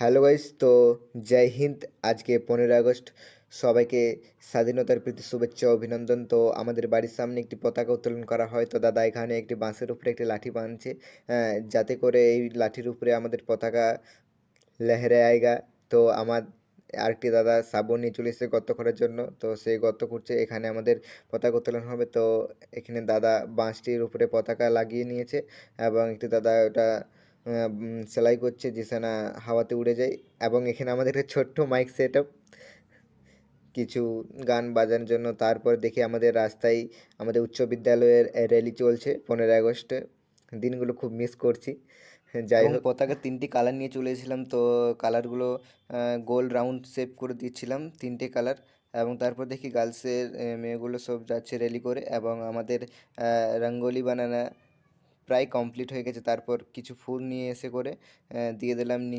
Hello guys, তো জয় হিন্দ। আজকে 15 August. সবাইকে স্বাধীনতার প্রীতি শুভেচ্ছা ও অভিনন্দন। তো আমাদের বাড়ির সামনে একটি পতাকা উত্তোলন করা হয়। তো দাদা এখানে একটি বাঁশের উপরে একটি লাঠি বাঁধছে, যাতে করে এই লাঠির উপরে আমাদের পতাকা লেহরে আয়েগা। তো আমার আরেকটি দাদা সাবন নিয়ে চলে এসেছে গর্ত করার জন্য। তো সেই গর্ত করছে, এখানে আমাদের পতাকা উত্তোলন হবে। তো এখানে দাদা বাঁশটির উপরে পতাকা লাগিয়ে নিয়েছে এবং একটি দাদা ওটা সেলাই করছে যেছে না হাওয়াতে উড়ে যায়। এবং এখানে আমাদের একটা ছোট্ট মাইক সেট আপ, কিছু গান বাজানোর জন্য। তারপর দেখি আমাদের রাস্তায় আমাদের উচ্চ বিদ্যালয়ের র্যালি চলছে 15 আগস্টে। দিনগুলো খুব মিস করছি। যাই এবং হোক, পতাকার 3টি কালার নিয়ে চলে এসেছিলাম। তো কালারগুলো গোল রাউন্ড শেপ করে দিচ্ছিলাম 3টে কালার। এবং তারপর দেখি গার্লসের মেয়েগুলো সব যাচ্ছে র্যালি করে, এবং আমাদের রঙ্গোলি বানানো প্রায় কমপ্লিট হয়ে গেছে। তারপর কিছু ফুল নিয়ে এসে করে দিয়ে দিলাম নিচে।